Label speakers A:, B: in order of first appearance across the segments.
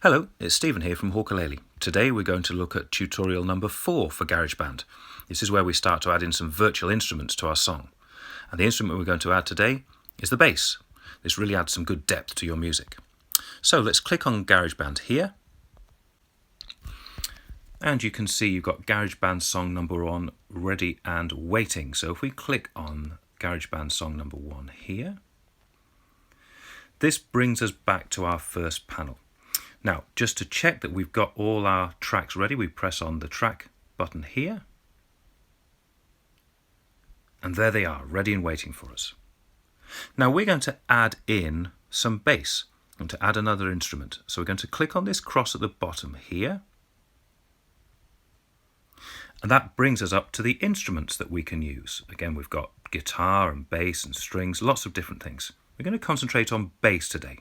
A: Hello, it's Stephen here from Hawkulele. Today we're going to look at tutorial number 4 for GarageBand. This is where we start to add in some virtual instruments to our song. And the instrument we're going to add today is the bass. This really adds some good depth to your music. So let's click on GarageBand here. And you can see you've got GarageBand song number 1 ready and waiting. So if we click on GarageBand song number 1 here, this brings us back to our first panel. Now, just to check that we've got all our tracks ready, we press on the track button here. And there they are, ready and waiting for us. Now we're going to add in some bass and to add another instrument. So we're going to click on this cross at the bottom here. And that brings us up to the instruments that we can use. Again, we've got guitar and bass and strings, lots of different things. We're going to concentrate on bass today.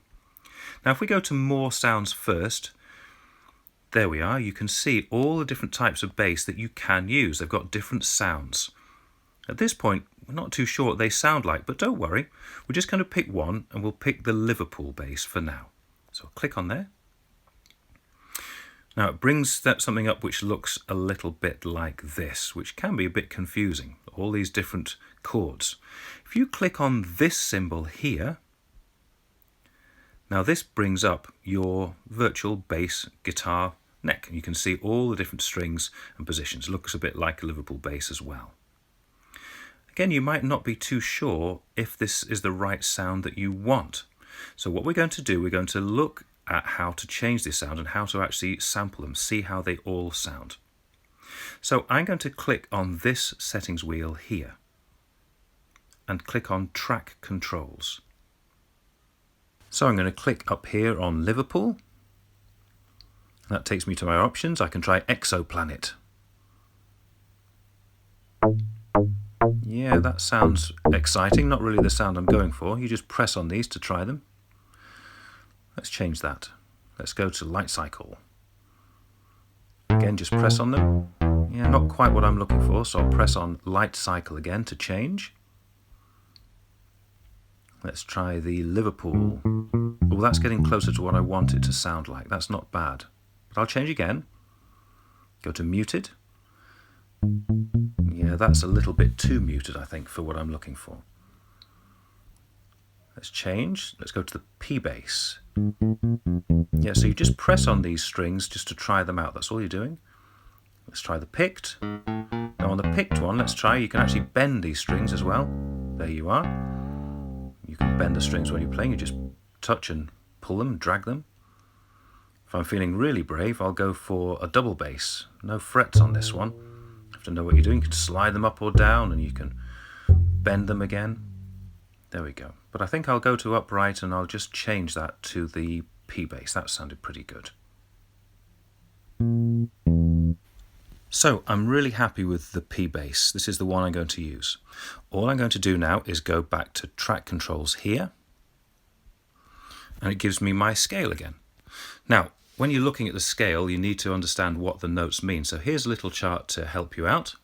A: Now if we go to more sounds first, there we are, you can see all the different types of bass that you can use. They've got different sounds. At this point, we're not too sure what they sound like, but don't worry, we're just going to pick one and we'll pick the Liverpool bass for now. So I'll click on there. Now it brings something up which looks a little bit like this, which can be a bit confusing, all these different chords. If you click on this symbol here, now this brings up your virtual bass guitar neck. You can see all the different strings and positions. It looks a bit like a Liverpool bass as well. Again, you might not be too sure if this is the right sound that you want. So what we're going to do, we're going to look at how to change this sound and how to actually sample them, see how they all sound. So I'm going to click on this settings wheel here and click on track controls. So I'm going to click up here on Liverpool. That takes me to my options. I can try Exoplanet. Yeah, that sounds exciting. Not really the sound I'm going for. You just press on these to try them. Let's change that. Let's go to Light Cycle. Again, just press on them. Yeah, not quite what I'm looking for, so I'll press on Light Cycle again to change. Let's try the Liverpool. Oh, that's getting closer to what I want it to sound like. That's not bad. But I'll change again. Go to Muted. Yeah, that's a little bit too muted, I think, for what I'm looking for. Let's change. Let's go to the P bass. Yeah, so you just press on these strings just to try them out. That's all you're doing. Let's try the picked. Now on the picked one, let's try. You can actually bend these strings as well. There you are. You can bend the strings when you're playing. You just touch and pull them, drag them. If I'm feeling really brave, I'll go for a double bass. No frets on this one. You have to know what you're doing. You can slide them up or down and you can bend them again. There we go. But I think I'll go to upright and I'll just change that to the P bass. That sounded pretty good. So I'm really happy with the P bass. This is the one I'm going to use. All I'm going to do now is go back to track controls here. And it gives me my scale again. Now, when you're looking at the scale, you need to understand what the notes mean. So here's a little chart to help you out.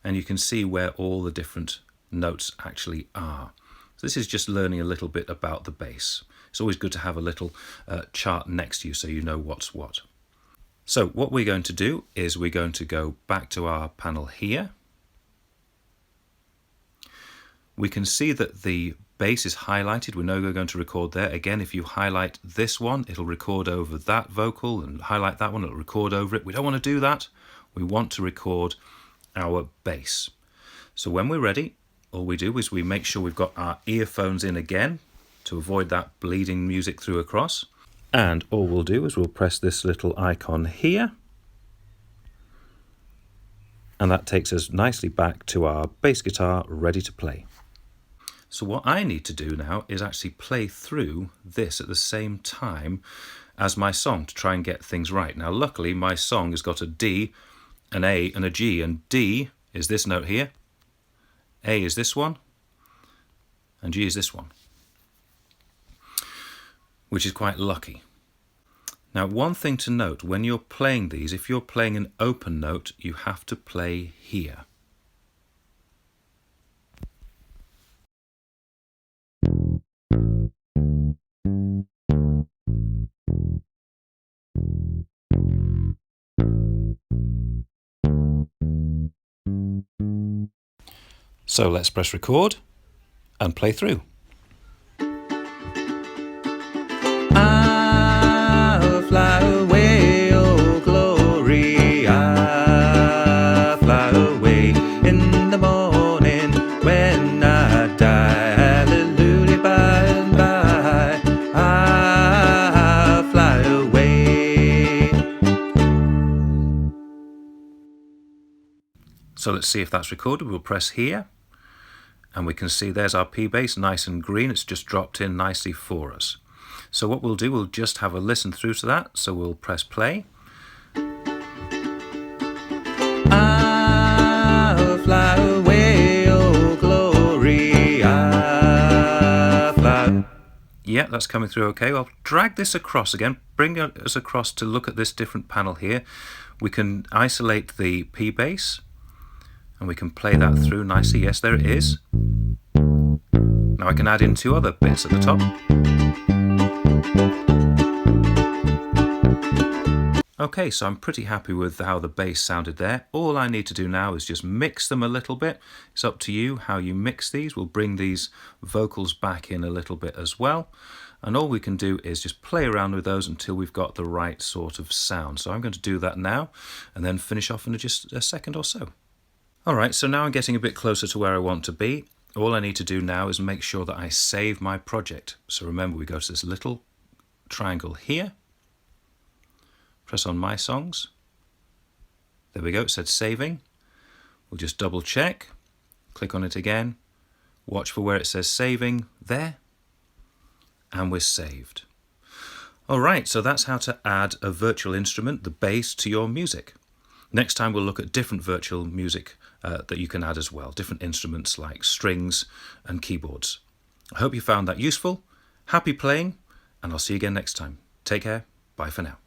A: And you can see where all the different notes actually are. So this is just learning a little bit about the bass. It's always good to have a little chart next to you so you know what's what. So what we're going to do is we're going to go back to our panel here. We can see that the bass is highlighted. We know we're going to record there. Again, if you highlight this one, it'll record over that vocal, and highlight that one, it'll record over it. We don't want to do that. We want to record our bass. So when we're ready, all we do is we make sure we've got our earphones in again to avoid that bleeding music through across. And all we'll do is we'll press this little icon here. And that takes us nicely back to our bass guitar ready to play. So what I need to do now is actually play through this at the same time as my song to try and get things right. Now luckily my song has got a D, an A and a G, and D is this note here, A is this one, and G is this one, which is quite lucky. Now one thing to note, when you're playing these, if you're playing an open note, you have to play here. So let's press record and play through. I'll fly away, oh glory, I'll fly away in the morning when I die, hallelujah, by and by, I'll fly away. So let's see if that's recorded. We'll press here. And we can see there's our P bass, nice and green. It's just dropped in nicely for us. So what we'll do, we'll just have a listen through to that. So we'll press play. I'll fly away, oh glory, I'll fly. Yeah, that's coming through okay. I'll drag this across again, bring us across to look at this different panel here. We can isolate the P bass. And we can play that through nicely. Yes, there it is. Now I can add in two other bits at the top. Okay, so I'm pretty happy with how the bass sounded there. All I need to do now is just mix them a little bit. It's up to you how you mix these. We'll bring these vocals back in a little bit as well. And all we can do is just play around with those until we've got the right sort of sound. So I'm going to do that now and then finish off in just a second or so. Alright, so now I'm getting a bit closer to where I want to be. All I need to do now is make sure that I save my project. So remember, we go to this little triangle here, press on My Songs. There we go, it said saving. We'll just double check, click on it again, watch for where it says saving, there, and we're saved. Alright, so that's how to add a virtual instrument, the bass, to your music. Next time we'll look at different virtual music that you can add as well, different instruments like strings and keyboards. I hope you found that useful. Happy playing, and I'll see you again next time. Take care. Bye for now.